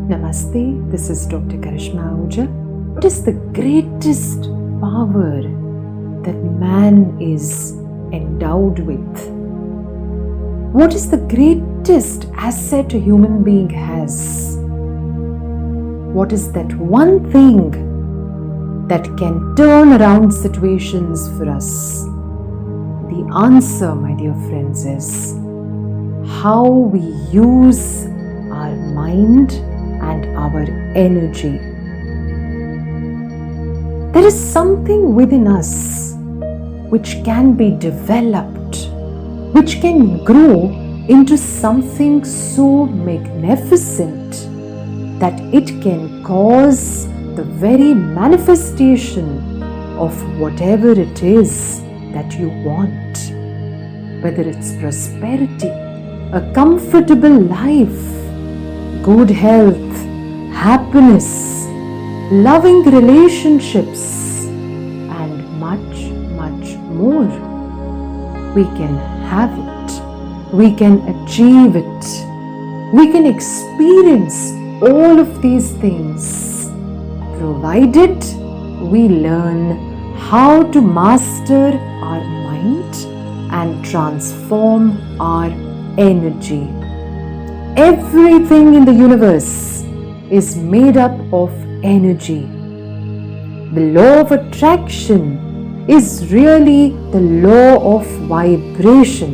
Namaste, this is Dr. Karishma Ahuja. What is the greatest power that man is endowed with? What is the greatest asset a human being has? What is that one thing that can turn around situations for us? The answer, my dear friends, is how we use our mind and our energy. There is something within us which can be developed, which can grow into something so magnificent that it can cause the very manifestation of whatever it is that you want. Whether it's prosperity, a comfortable life, good health, happiness, loving relationships, and much, much more. We can have it. We can achieve it. We can experience all of these things, provided we learn how to master our mind and transform our energy. Everything in the universe is made up of energy. The law of attraction is really the law of vibration.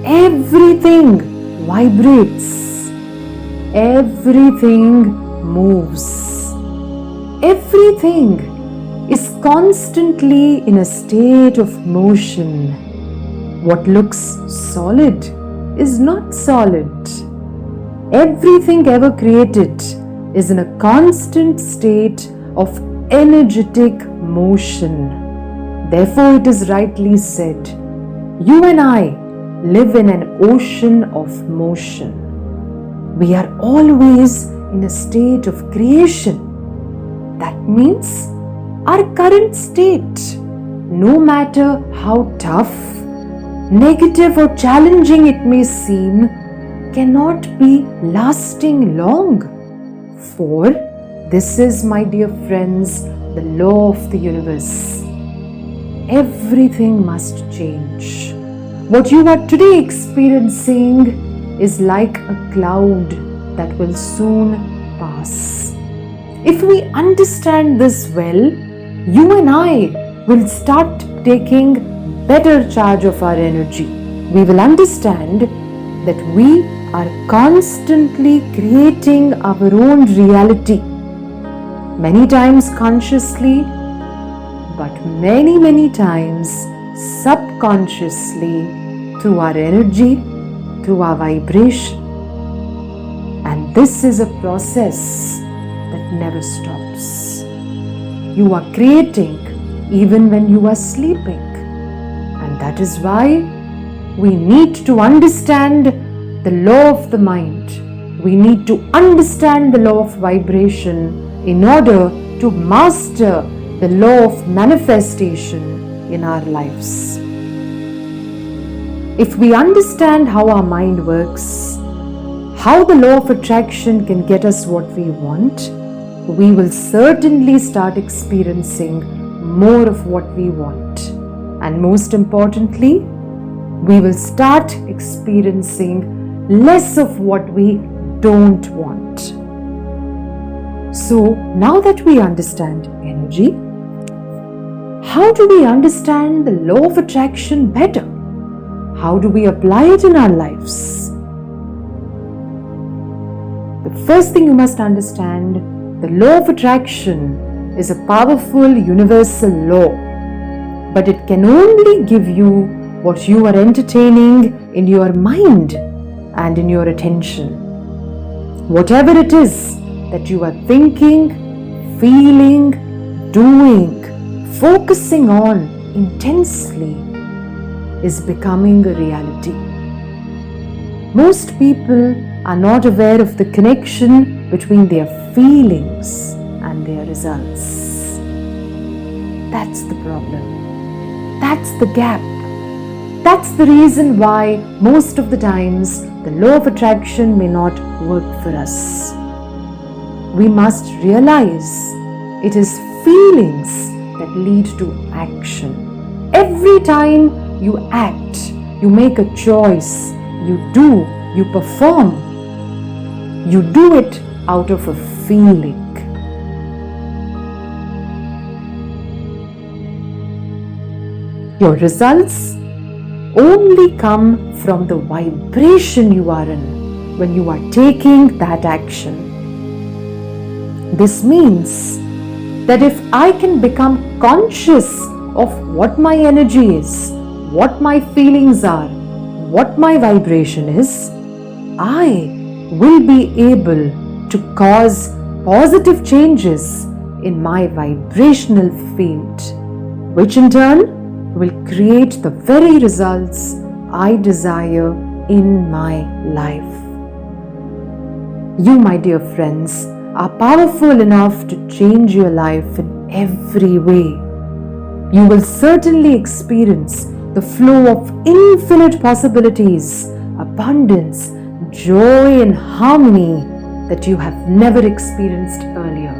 Everything vibrates. Everything moves. Everything is constantly in a state of motion. What looks solid is not solid. Everything ever created is in a constant state of energetic motion. Therefore, it is rightly said, you and I live in an ocean of motion. We are always in a state of creation. That means our current state, no matter how tough, negative or challenging it may seem, cannot be lasting long. For this is, my dear friends, the law of the universe. Everything must change. What you are today experiencing is like a cloud that will soon pass. If we understand this well, you and I will start taking better charge of our energy. We will understand that we are constantly creating our own reality. Many times consciously, but many times subconsciously, through our energy, through our vibration. And this is a process that never stops. You are creating even when you are sleeping. And that is why we need to understand the law of the mind. We need to understand the law of vibration in order to master the law of manifestation in our lives. If we understand how our mind works, how the law of attraction can get us what we want, we will certainly start experiencing more of what we want. And most importantly, we will start experiencing less of what we don't want. So now that we understand energy, how do we understand the law of attraction better? How do we apply it in our lives? The first thing you must understand, the law of attraction is a powerful universal law, but it can only give you what you are entertaining in your mind and in your attention. Whatever it is that you are thinking, feeling, doing, focusing on intensely is becoming a reality. Most people are not aware of the connection between their feelings and their results. That's the problem. That's the gap. That's the reason why most of the times the law of attraction may not work for us. We must realize it is feelings that lead to action. Every time you act, you make a choice, you do, you perform, you do it out of a feeling. Your results only come from the vibration you are in when you are taking that action. This means that if I can become conscious of what my energy is, what my feelings are, what my vibration is, I will be able to cause positive changes in my vibrational field, which in turn will create the very results I desire in my life. You, my dear friends, are powerful enough to change your life in every way. You will certainly experience the flow of infinite possibilities, abundance, joy and harmony that you have never experienced earlier.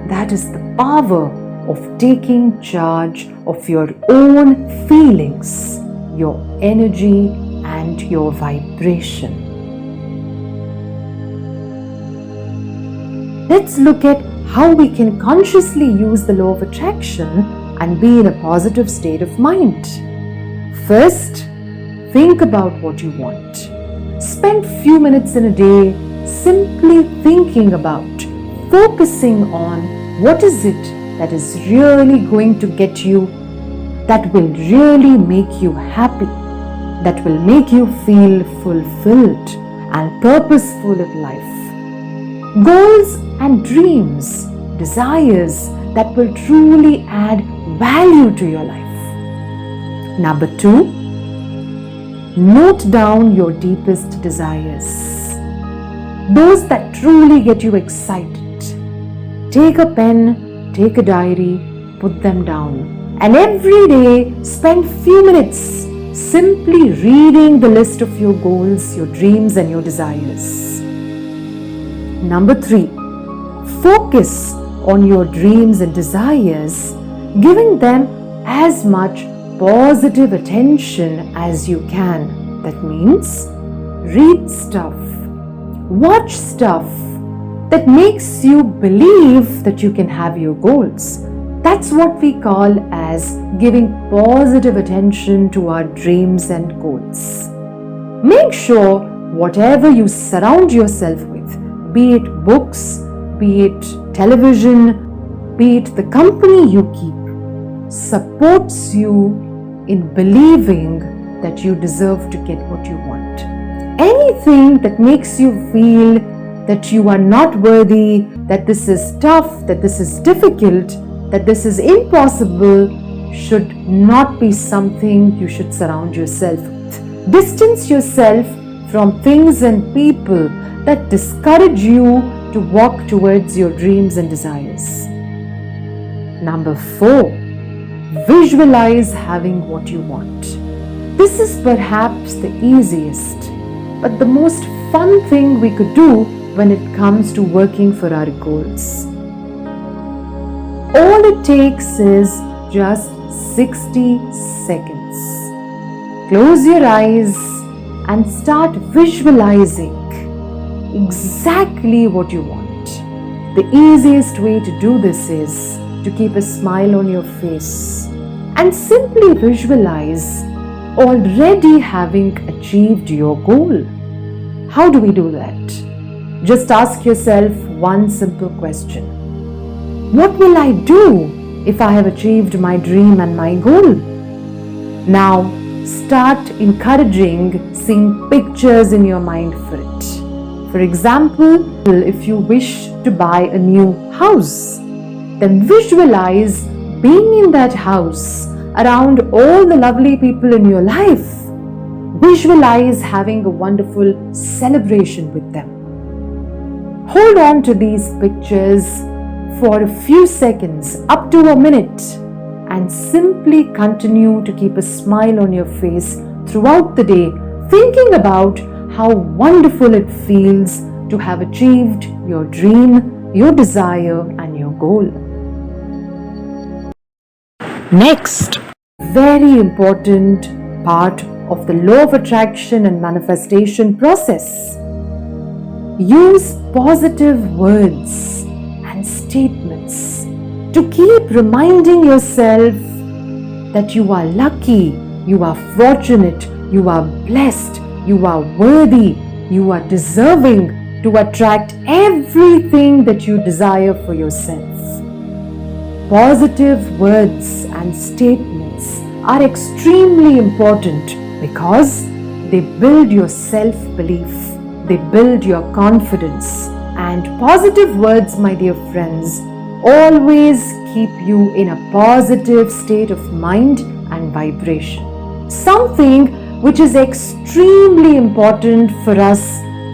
That is the power of taking charge of your own feelings, your energy and your vibration. Let's look at how we can consciously use the law of attraction and be in a positive state of mind. First, think about what you want. Spend few minutes in a day simply thinking about, focusing on what is it that is really going to get you, that will really make you happy, that will make you feel fulfilled and purposeful in life. Goals and dreams, desires that will truly add value to your life. Number 2, note down your deepest desires, those that truly get you excited. Take a pen, take a diary, put them down, and every day spend few minutes simply reading the list of your goals, your dreams and your desires. Number 3, focus on your dreams and desires, giving them as much positive attention as you can. That means read stuff, watch stuff that makes you believe that you can have your goals. That's what we call as giving positive attention to our dreams and goals. Make sure whatever you surround yourself with, be it books, be it television, be it the company you keep, supports you in believing that you deserve to get what you want. Anything that makes you feel that you are not worthy, that this is tough, that this is difficult, that this is impossible, should not be something you should surround yourself with. Distance yourself from things and people that discourage you to walk towards your dreams and desires. Number 4, visualize having what you want. This is perhaps the easiest, but the most fun thing we could do when it comes to working for our goals. All it takes is just 60 seconds. Close your eyes and start visualizing exactly what you want. The easiest way to do this is to keep a smile on your face and simply visualize already having achieved your goal. How do we do that? Just ask yourself one simple question. What will I do if I have achieved my dream and my goal? Now start encouraging seeing pictures in your mind for it. For example, if you wish to buy a new house, then visualize being in that house around all the lovely people in your life. Visualize having a wonderful celebration with them. Hold on to these pictures for a few seconds, up to a minute, and simply continue to keep a smile on your face throughout the day, thinking about how wonderful it feels to have achieved your dream, your desire, and your goal. Next, very important part of the law of attraction and manifestation process. Use positive words and statements to keep reminding yourself that you are lucky, you are fortunate, you are blessed, you are worthy, you are deserving to attract everything that you desire for yourself. Positive words and statements are extremely important because they build your self-belief, they build your confidence, and positive words, my dear friends, always keep you in a positive state of mind and vibration. Something which is extremely important for us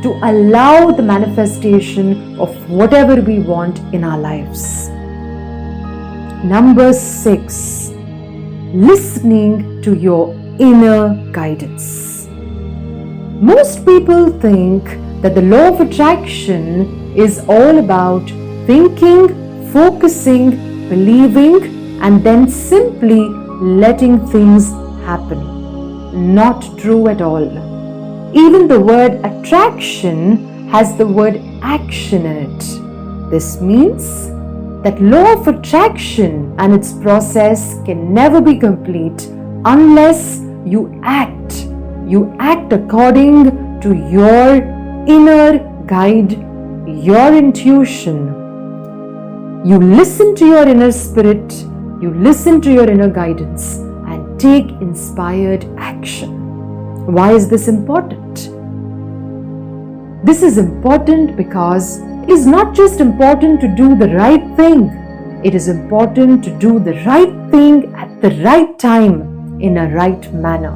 to allow the manifestation of whatever we want in our lives. Number 6, listening to your inner guidance. Most people think that the law of attraction is all about thinking, focusing, believing, and then simply letting things happen. Not true at all. Even the word attraction has the word action in it. This means that law of attraction and its process can never be complete unless you act. You act according to your inner guide, your intuition. You listen to your inner spirit, you listen to your inner guidance, and take inspired action. Why is this important? This is important because it is not just important to do the right thing, it is important to do the right thing at the right time in a right manner.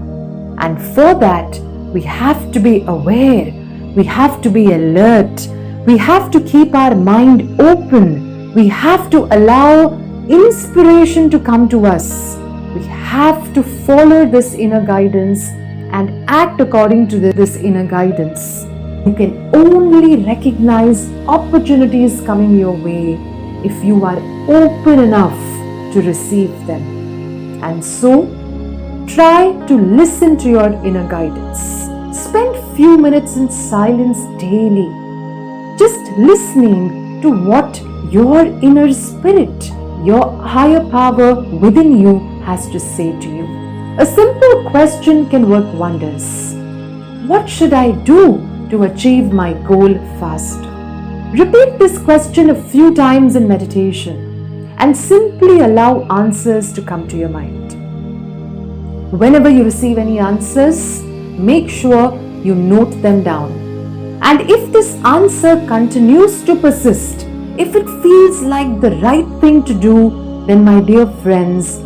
And for that, we have to be aware, we have to be alert, we have to keep our mind open, we have to allow inspiration to come to us. We have to follow this inner guidance and act according to this inner guidance. You can only recognize opportunities coming your way if you are open enough to receive them. And so, try to listen to your inner guidance. Spend few minutes in silence daily, just listening to what your inner spirit, your higher power within you has to say to you. A simple question can work wonders. What should I do to achieve my goal faster? Repeat this question a few times in meditation and simply allow answers to come to your mind. Whenever you receive any answers, make sure you note them down. And if this answer continues to persist, if it feels like the right thing to do, then my dear friends,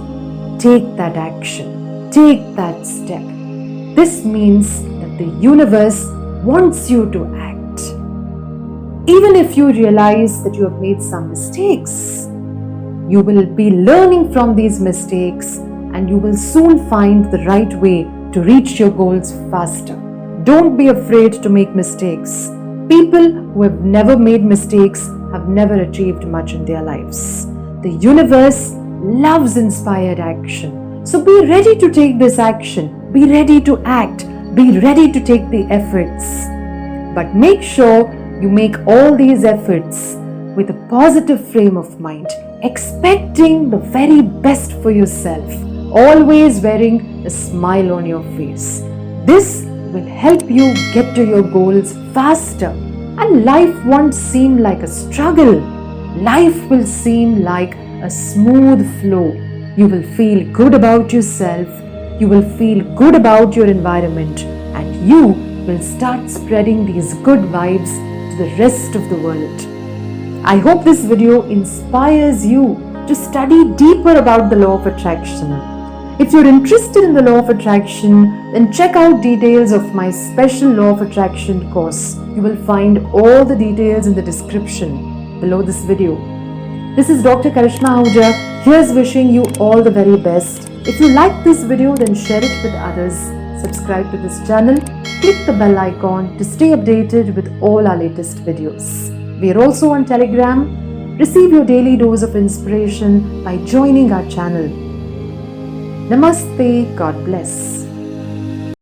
take that action, take that step. This means that the universe wants you to act. Even if you realize that you have made some mistakes, you will be learning from these mistakes and you will soon find the right way to reach your goals faster. Don't be afraid to make mistakes. People who have never made mistakes have never achieved much in their lives. The universe loves inspired action. So be ready to take this action. Be ready to act. Be ready to take the efforts. But make sure you make all these efforts with a positive frame of mind, expecting the very best for yourself, always wearing a smile on your face. This will help you get to your goals faster, and life won't seem like a struggle. Life will seem like a smooth flow. You will feel good about yourself, you will feel good about your environment, and you will start spreading these good vibes to the rest of the world. I hope this video inspires you to study deeper about the law of attraction. If you're interested in the law of attraction, then check out details of my special law of attraction course. You will find all the details in the description below this video. This is Dr. Karishma Ahuja Here's wishing you all the very best. If you like this video, then share it with others. Subscribe to this channel. Click the bell icon to stay updated with all our latest videos. We are also on Telegram. Receive your daily dose of inspiration by joining our channel. Namaste. God bless.